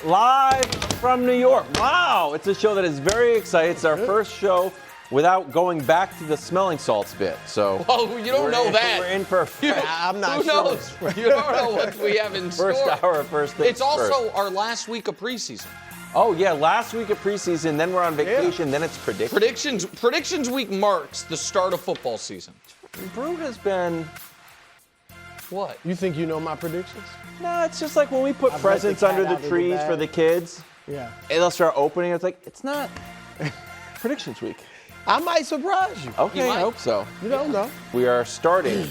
live from New York. Wow, it's a show that is very exciting. It's our first show without going back to the smelling salts bit. So, oh, you don't know that. We're in for I'm not Who sure. knows? You don't know what we have in store. First hour, first things It's also first. our last week of preseason. Oh, yeah, last week of preseason, then we're on vacation, then it's predictions. Predictions week marks the start of football season. Brew has been... What? You think you know my predictions? No, it's just like when we put I've presents let the under cat the out of trees the bag. for the kids. Yeah. And they'll start opening. It's like, it's not predictions week. I might surprise you. Okay, You I might. hope so. You don't know. We are starting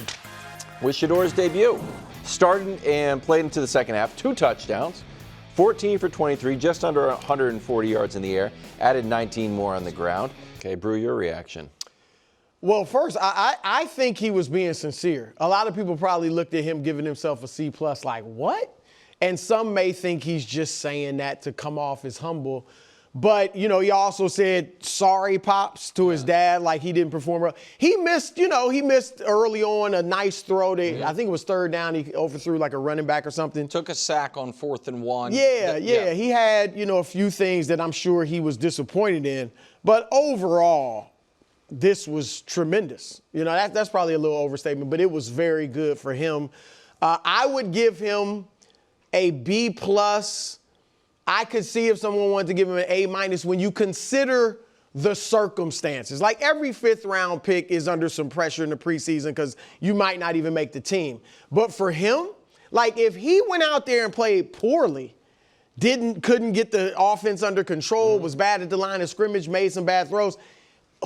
with Shedeur's debut. Started and played into the second half. 2 touchdowns, 14 for 23, just under 140 yards in the air. Added 19 more on the ground. Okay, Brew, your reaction. Well, first, I think he was being sincere. A lot of people probably looked at him giving himself a C+, like, what? And some may think he's just saying that to come off as humble. But, you know, he also said sorry, Pops, to his dad, like he didn't perform well. He missed early on a nice throw. I think it was third down. He overthrew like a running back or something. Took a sack on 4th and 1. Yeah. He had, a few things that I'm sure he was disappointed in. But overall, this was tremendous. That's probably a little overstatement, but it was very good for him. I would give him a B+. I could see if someone wanted to give him an A- when you consider the circumstances. Like every 5th-round pick is under some pressure in the preseason because you might not even make the team. But for him, like if he went out there and played poorly, couldn't get the offense under control, was bad at the line of scrimmage, made some bad throws,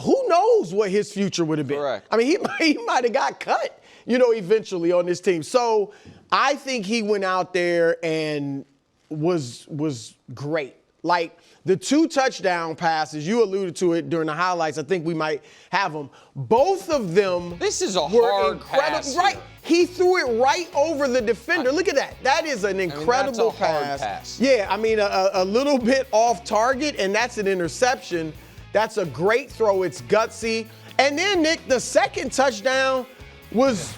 who knows what his future would have been? Correct. I mean, he might have got cut, eventually on this team. So I think he went out there and was great. Like the 2 touchdown passes, you alluded to it during the highlights. I think we might have them. Both of them. This is a were hard incredible. pass. Right. He threw it right over the defender. Look at that. That is an incredible that's a hard pass. Yeah, I mean, a little bit off target, and that's an interception. That's a great throw. It's gutsy. And then, Nick, the second touchdown was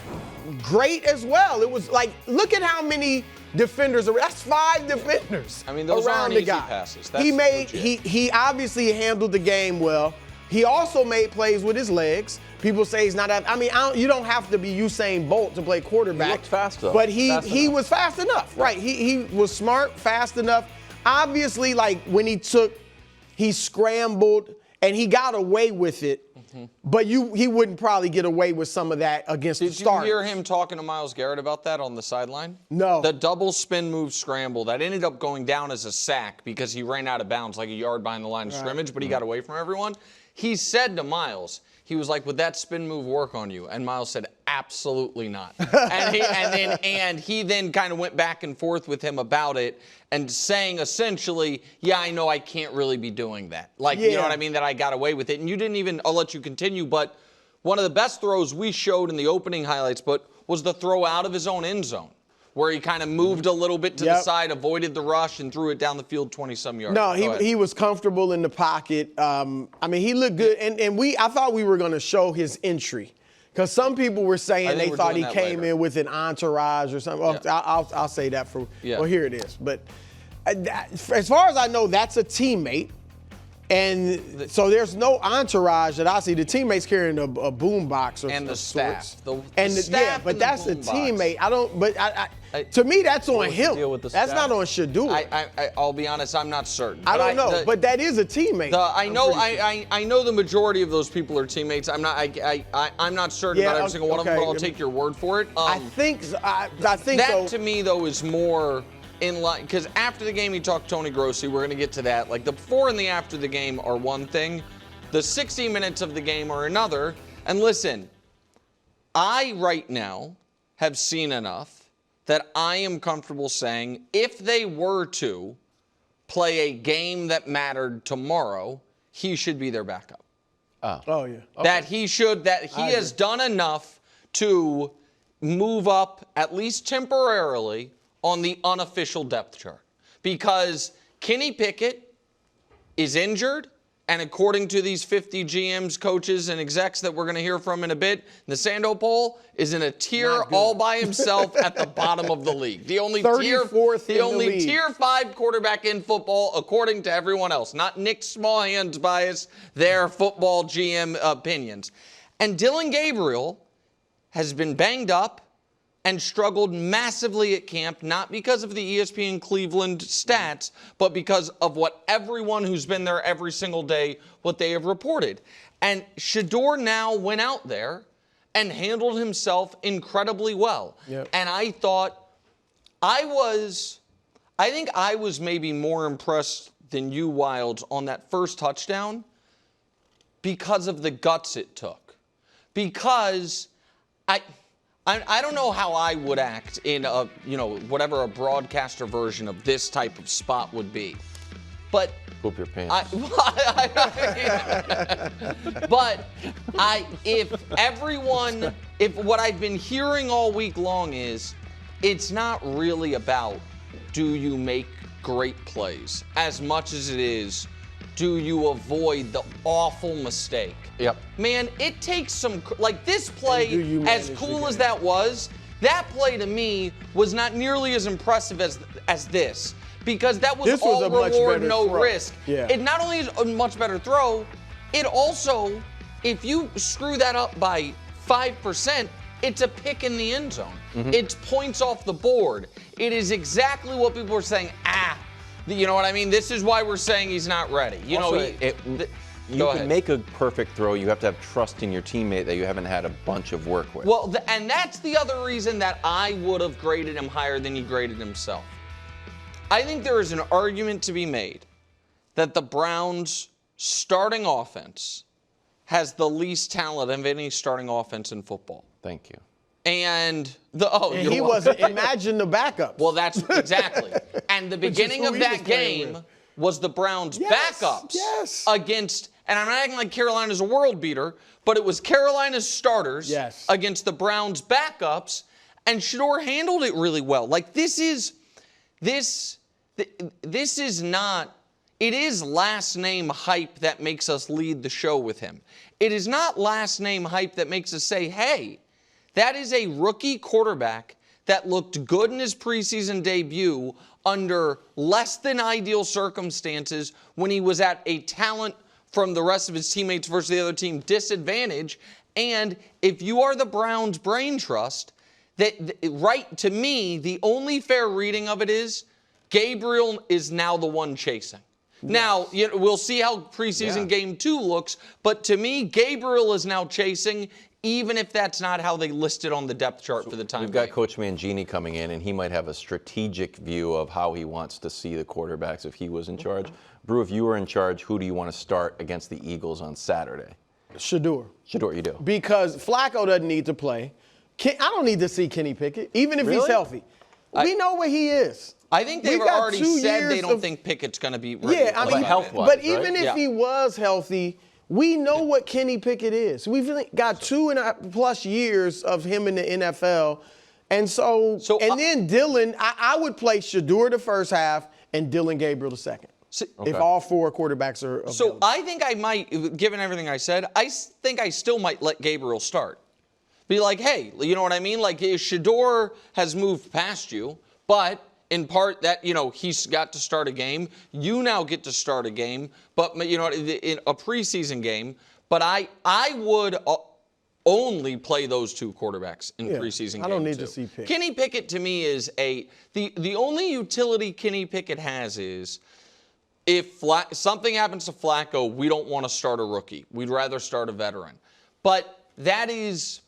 great as well. It was like, look at how many defenders are. That's 5 defenders. I mean, those around aren't the easy guy. passes. That's He obviously handled the game well. He also made plays with his legs. People say he's not. You don't have to be Usain Bolt to play quarterback. He looked fast, though. But he was fast enough. Right. He was smart, fast enough. Obviously, like when he scrambled and he got away with it. But he wouldn't probably get away with some of that against the starters. Did you hear him talking to Myles Garrett about that on the sideline? No. The double spin move scramble that ended up going down as a sack because he ran out of bounds like a yard behind the line of scrimmage, but he got away from everyone. He said to Myles, he was like, would that spin move work on you? And Myles said, absolutely not. and he then kind of went back and forth with him about it and saying essentially, yeah, I know I can't really be doing that. Like, you know what I mean, that I got away with it. And you didn't even, I'll let you continue, but one of the best throws we showed in the opening highlights was the throw out of his own end zone, where he kind of moved a little bit to the side, avoided the rush, and threw it down the field 20-some yards. No, he was comfortable in the pocket. He looked good. And I thought we were going to show his entry. Because some people were saying they thought he came in with an entourage or something. I'll say that well, here it is. But as far as I know, that's a teammate. And so there's no entourage that I see. The teammate's carrying a boom box or and the staff. Staff, but that's a teammate. To me, that's on him. That's not on Shedeur. I'll be honest, I'm not certain. I don't know, but that is a teammate. I know the majority of those people are teammates. I'm not certain about every single one of them, but I'll take your word for it. I think so. That to me though is more in line, because after the game he talked to Tony Grossi. We're going to get to that. Like the before and the after the game are one thing, the 60 minutes of the game are another. And listen, I right now have seen enough that I am comfortable saying if they were to play a game that mattered tomorrow, he should be their backup. Oh yeah. Okay. That he has done enough to move up at least temporarily on the unofficial depth chart. Because Kenny Pickett is injured, And according to these 50 GMs, coaches, and execs that we're going to hear from in a bit, Nasando Pole is in a tier all by himself at the bottom of the league. The only tier 5 quarterback in football, according to everyone else. Not Nick Smallhand's bias, their football GM opinions. And Dylan Gabriel has been banged up and struggled massively at camp, not because of the ESPN Cleveland stats, but because of what everyone who's been there every single day, what they have reported. And Shedeur now went out there and handled himself incredibly well. Yep. And I thought I think I was maybe more impressed than you, Wilds, on that first touchdown because of the guts it took. Because I don't know how I would act in whatever a broadcaster version of this type of spot would be. But poop your pants. If what I've been hearing all week long is, it's not really about do you make great plays as much as it is do you avoid the awful mistake. Yep. Man, it takes some, like this play, as cool as that was, that play to me was not nearly as impressive as this. Because that was all reward, no risk. Yeah. It not only is a much better throw, it also, if you screw that up by 5%, it's a pick in the end zone. Mm-hmm. It's points off the board. It is exactly what people were saying, you know what I mean? This is why we're saying he's not ready. You can make a perfect throw. You have to have trust in your teammate that you haven't had a bunch of work with. Well, and that's the other reason that I would have graded him higher than he graded himself. I think there is an argument to be made that the Browns' starting offense has the least talent of any starting offense in football. Thank you. And he wasn't. Imagine the backups. Well, that's exactly. And the beginning of that game was the Browns' backups against. And I'm not acting like Carolina's a world beater, but it was Carolina's starters against the Browns' backups, and Shedeur handled it really well. Like this is not. It is last name hype that makes us lead the show with him. It is not last name hype that makes us say, hey, that is a rookie quarterback that looked good in his preseason debut under less than ideal circumstances when he was at a talent from the rest of his teammates versus the other team disadvantage. And if you are the Browns' brain trust, right to me, the only fair reading of it is Gabriel is now the one chasing. Now, we'll see how preseason game 2 looks, but to me, Gabriel is now chasing, even if that's not how they listed on the depth chart for the time being. We've got Coach Mangini coming in, and he might have a strategic view of how he wants to see the quarterbacks if he was in charge. Brew, if you were in charge, who do you want to start against the Eagles on Saturday? Shedeur. Shedeur, you do. Because Flacco doesn't need to play. I don't need to see Kenny Pickett, even if he's healthy. We know where he is. I think they've already said they don't think Pickett's going to be ready. Yeah, I mean, health-wise, but even if he was healthy, we know what Kenny Pickett is. We've got 2+ years of him in the NFL. And then Dylan, I would play Shedeur the first half and Dylan Gabriel the second. If all 4 quarterbacks are available. So I think I might, given everything I said, I think I still might let Gabriel start. Be like, hey, you know what I mean? Like, Shedeur has moved past you, but in part that, he's got to start a game. You now get to start a game, but, in a preseason game. But I would only play those 2 quarterbacks in preseason games. I don't need to see Pickett. Kenny Pickett, to me, is the only utility Kenny Pickett has is if something happens to Flacco, we don't want to start a rookie. We'd rather start a veteran. But that is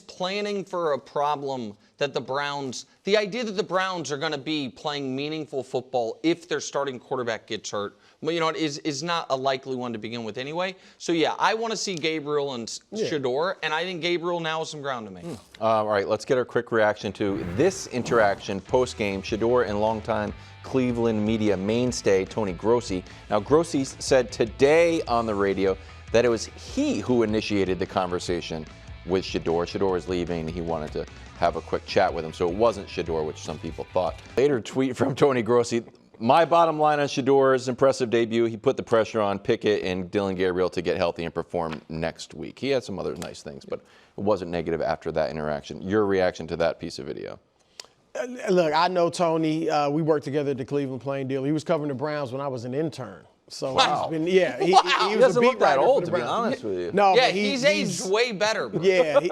planning for a problem that the idea that the Browns are going to be playing meaningful football if their starting quarterback gets hurt, is not a likely one to begin with anyway. So, I want to see Gabriel and Shedeur, and I think Gabriel now has some ground to make. All right, let's get our quick reaction to this interaction post-game. Shedeur and longtime Cleveland media mainstay Tony Grossi. Now, Grossi said today on the radio that it was he who initiated the conversation with Shedeur. Shedeur was leaving. He wanted to have a quick chat with him, so it wasn't Shedeur, which some people thought. Later tweet from Tony Grossi, My bottom line on Shedeur's impressive debut, he put the pressure on Pickett and Dylan Gabriel to get healthy and perform next week. He had some other nice things, but it wasn't negative after that interaction. Your reaction to that piece of video? Look, I know Tony. We worked together at the Cleveland Plain Deal. He was covering the Browns when I was an intern. So wow. he was He a doesn't beat look that writer for old, the to be Browns. honest with you. No, Yeah, but he's aged way better. Bro. Yeah, he's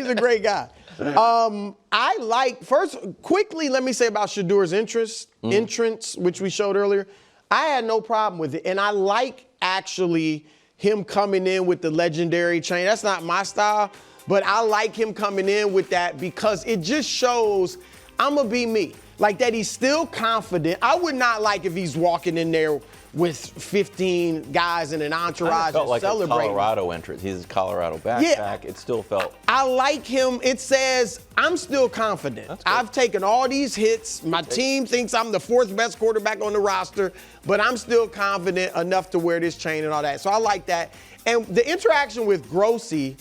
a great guy. I like, first, quickly, let me say about Shedeur's entrance, which we showed earlier. I had no problem with it. And I like, actually, him coming in with the legendary chain. That's not my style, but I like him coming in with that because it just shows I'm going to be me. Like that he's still confident. I would not like if he's walking in there with 15 guys in an entourage Felt and like celebrating. a Colorado entrance. He's a Colorado backpack. It still felt. I like him. It says, I'm still confident. I've taken all these hits. My team thinks I'm the fourth best quarterback on the roster, but I'm still confident enough to wear this chain and all that. So I like that. And the interaction with Grossi,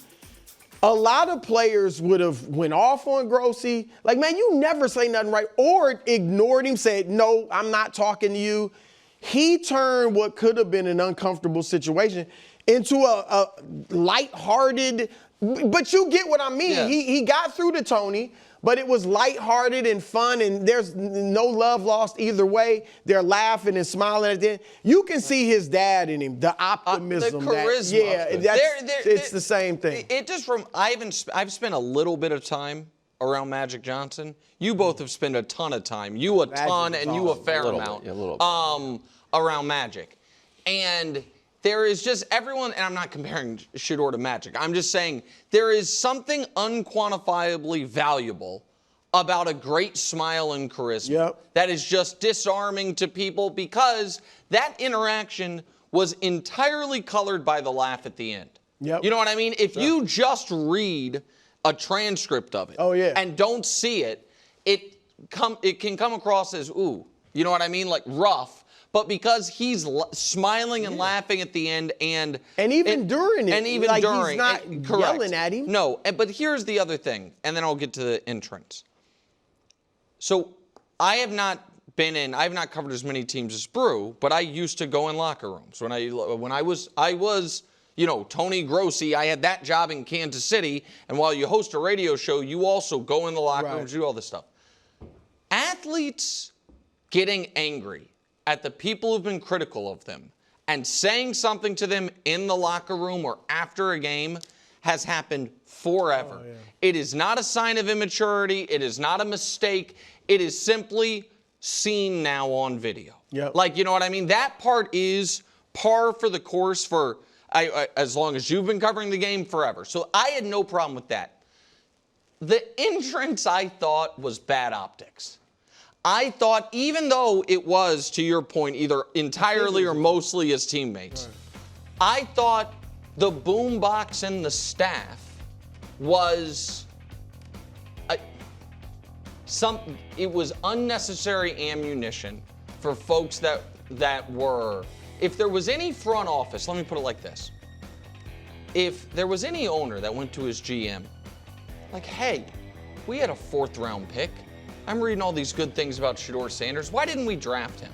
a lot of players would have went off on Grossi. Like, man, you never say nothing right. Or ignored him, said, no, I'm not talking to you. He turned what could have been an uncomfortable situation into a lighthearted, but you get what I mean. Yes. He got through to Tony, but it was lighthearted and fun, and there's no love lost either way. They're laughing and smiling at the end. You can see his dad in him, the optimism. The charisma. It's the same thing. It just I've spent a little bit of time around Magic Johnson. You both have spent a ton of time. You a ton and you a fair amount. Around Magic. And there is just everyone, and I'm not comparing Shedeur to Magic. I'm just saying there is something unquantifiably valuable about a great smile and charisma that is just disarming to people because that interaction was entirely colored by the laugh at the end. You know what I mean? If you just read a transcript of it and don't see it, it can come across as, ooh, you know what I mean? Like rough. But because he's smiling and laughing at the end and even during it. And even like during. He's not yelling at him. No, but here's the other thing, and then I'll get to the entrance. So I have not covered as many teams as Brew, but I used to go in locker rooms. When I was, you know, Tony Grossi, I had that job in Kansas City, and while you host a radio show, you also go in the locker rooms, do all this stuff. Athletes getting angry at the people who've been critical of them and saying something to them in the locker room or after a game has happened forever. It is not a sign of immaturity. It is not a mistake. It is simply seen now on video. Like, you know what I mean? That part is par for the course for as long as you've been covering the game, forever. So I had no problem with that. The entrance, I thought, was bad optics. I thought, even though it was, to your point, either entirely or mostly his teammates, I thought the boombox and the staff was it was unnecessary ammunition for folks that were, if there was any front office, let me put it like this. If there was any owner that went to his GM, like, hey, we had a 4th round pick. I'm reading all these good things about Shedeur Sanders. Why didn't we draft him?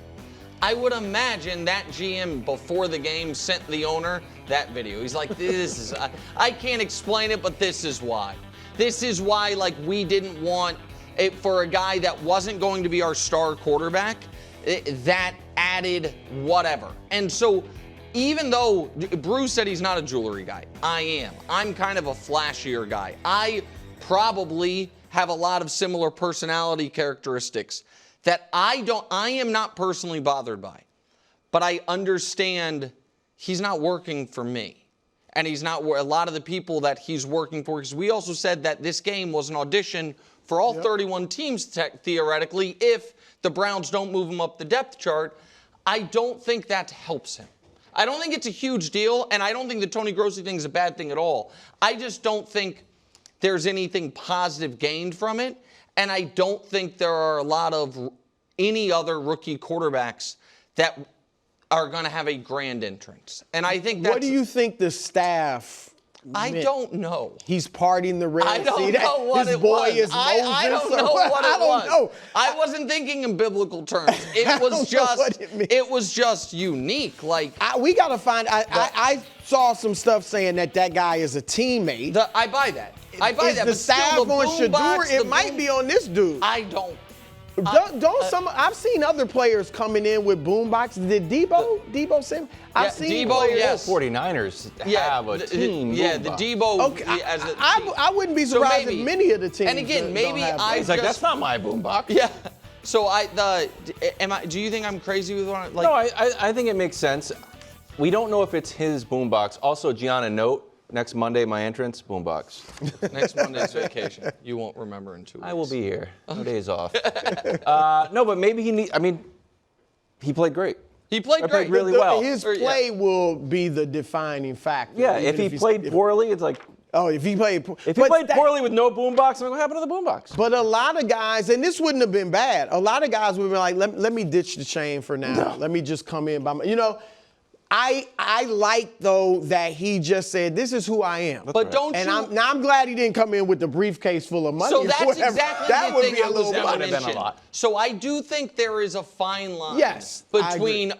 I would imagine that GM before the game sent the owner that video. He's like, this is, I can't explain it, but this is why. This is why, like, we didn't want it for a guy that wasn't going to be our star quarterback, that added whatever. And so even though Bruce said he's not a jewelry guy, I am. I'm kind of a flashier guy. I probably have a lot of similar personality characteristics that I am not personally bothered by. But I understand he's not working for me. And he's not, a lot of the people that he's working for, because we also said that this game was an audition for all 31 teams, theoretically, if the Browns don't move him up the depth chart. I don't think that helps him. I don't think it's a huge deal, and I don't think the Tony Grossi thing is a bad thing at all. I just don't think there's anything positive gained from it, and I don't think there are a lot of any other rookie quarterbacks that are going to have a grand entrance. And I think that's... What do you think the staff I don't know. He's parting the Red Sea. I don't know what his it boy was. is Moses. I don't know what it was. I don't know. I wasn't thinking in biblical terms. It was just unique. Like we got to find. I saw some stuff saying that guy is a teammate. I buy that. I buy that. The But still, staff the on boom box, Shedeur, it might be on this dude. I don't. I've seen other players coming in with boomboxes. Did Debo send? I've seen Debo, players. yes. 49ers have a team. Yeah, the Debo. Okay, I wouldn't be surprised if many of the teams. And again, maybe He's like, that's not my boombox. Yeah. So do you think I'm crazy with one? Like, No, I think it makes sense. We don't know if it's his boombox. Also, Gianna, note, next Monday, my entrance, boombox. Next Monday's vacation. You won't remember in 2 weeks. I will be here. No days off. No, but maybe he played great. He played great. Really well. His play will be the defining factor. Yeah, if he played poorly, it's like, if he played poorly with no boombox, I'm like, what happened to the boombox? But a lot of guys, and this wouldn't have been bad, a lot of guys would have been like, let me ditch the chain for now. No. Let me just come in by my, I like, though, that he just said, this is who I am. But don't you... And I'm glad he didn't come in with the briefcase full of money. So that's exactly that the would thing be a I little was much. going to mention. So I do think there is a fine line between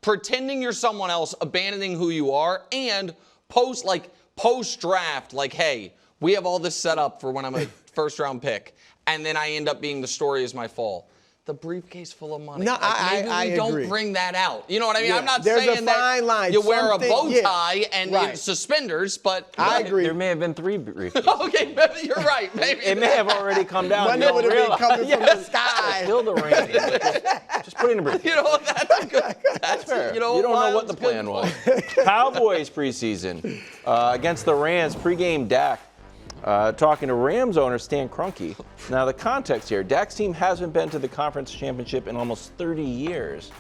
pretending you're someone else, abandoning who you are, and post-draft, like, hey, we have all this set up for when I'm a first-round pick, and then I end up being the story is my fall. The briefcase full of money. No, maybe I don't agree. Bring that out. You know what I mean? Yeah. I'm not There's saying a fine line. You wear a bow tie and suspenders, but I agree. There may have been 3 briefcases. Okay, you're right. Maybe it may have already come down. Money would have been coming from the sky. Still the rain. Just put it in a briefcase. You know, that's good. That's fair. You don't know what the plan was. Cowboys preseason against the Rams. Pregame Dak. Talking to Rams owner Stan Kroenke. Now, the context here, Dak's team hasn't been to the conference championship in almost 30 years,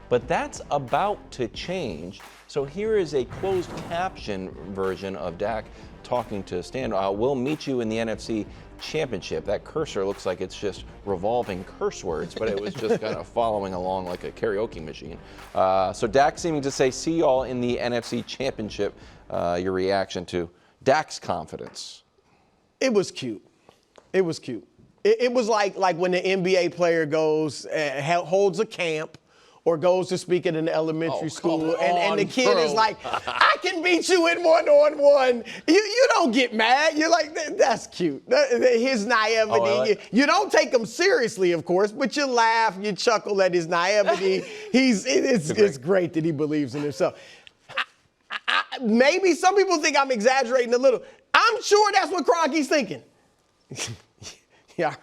but that's about to change. So here is a closed caption version of Dak talking to Stan. We'll meet you in the NFC Championship. That cursor looks like it's just revolving curse words, but it was just kind of following along like a karaoke machine. So Dak seeming to say, see y'all in the NFC Championship. Your reaction to Dak's confidence? It was cute. It was cute. It was like when the NBA player goes, holds a camp or goes to speak at an elementary school, and the kid is like, I can beat you in one-on-one. You don't get mad. You're like, that's cute. His naivety. You don't take him seriously, of course, but you laugh, you chuckle at his naivety. It's great that he believes in himself. Maybe some people think I'm exaggerating a little. I'm sure that's what Kroenke's thinking. Yeah,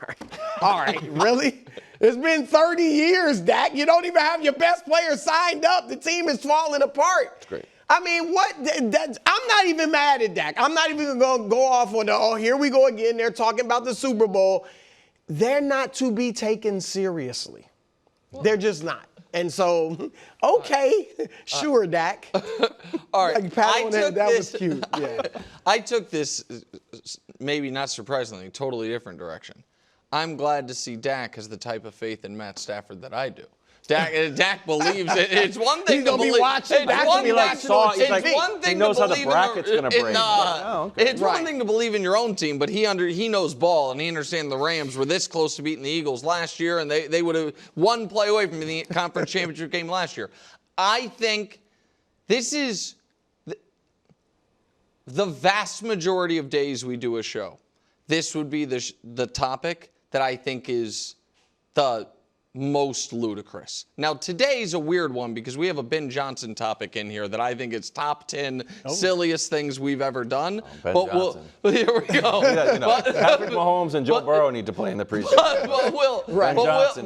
all right, really? It's been 30 years, Dak. You don't even have your best player signed up. The team is falling apart. That's great. I mean, I'm not even mad at Dak. I'm not even going to go off on here we go again. They're talking about the Super Bowl. They're not to be taken seriously. They're just not. And so, okay, sure, Dak. All right, that was cute. Yeah. I took this, maybe not surprisingly, totally different direction. I'm glad to see Dak has the type of faith in Matt Stafford that I do. Dak believes it. It's one thing to believe. Watching. It's one thing he knows to how the believe bracket's going to break. It's one thing to believe in your own team, but he knows ball, and he understands the Rams were this close to beating the Eagles last year, and they would have one play away from the conference championship game last year. I think this is the vast majority of days we do a show. This would be the topic that I think is the most ludicrous. Now, today's a weird one because we have a Ben Johnson topic in here that I think is top 10 silliest things we've ever done. Ben Johnson. Here we go. Patrick Mahomes and Joe Burrow need to play in the preseason.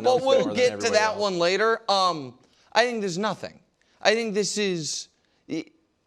But we'll get to that one later. I think there's nothing. I think this is,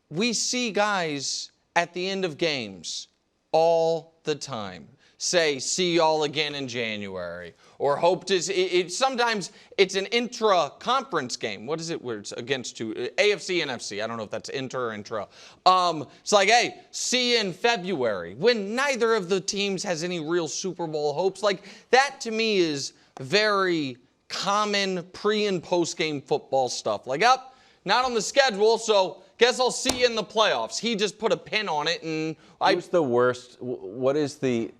we see guys at the end of games all the time say, see y'all again in January, or hope to, sometimes it's an intra-conference game. What is it where it's against two? AFC, NFC. I don't know if that's inter or intra. It's like, hey, see you in February, when neither of the teams has any real Super Bowl hopes. Like, that to me is very common pre- and post-game football stuff. Like, not on the schedule, so Guess I'll see you in the playoffs. He just put a pin on it, and Who's the worst? What is the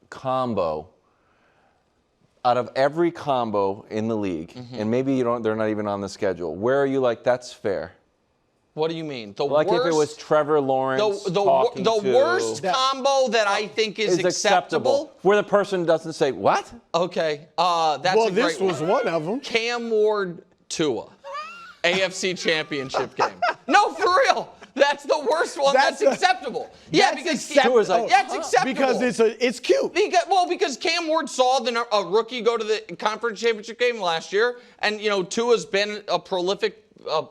combo out of every combo in the league? And maybe they're not even on the schedule. Where are you like, that's fair? What do you mean? The Like worst, if it was Trevor Lawrence the worst combo that I think is acceptable. Where the person doesn't say, what? Okay, that's a great this was one of them. Cam Ward Tua, AFC Championship game. No, for real. That's the worst one. That's acceptable. Yeah, because Tua's like, it's acceptable. Because it's cute. Because Cam Ward saw a rookie go to the conference championship game last year, and Tua's been a prolific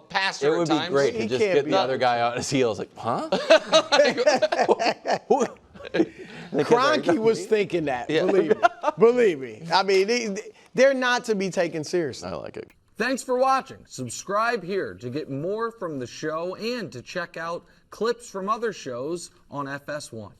passer It would at times. be great to He just can't get be- the other guy on his heels, like, huh? Kroenke was thinking that. Believe me. I mean, they're not to be taken seriously. I like it. Thanks for watching. Subscribe here to get more from the show and to check out clips from other shows on FS1.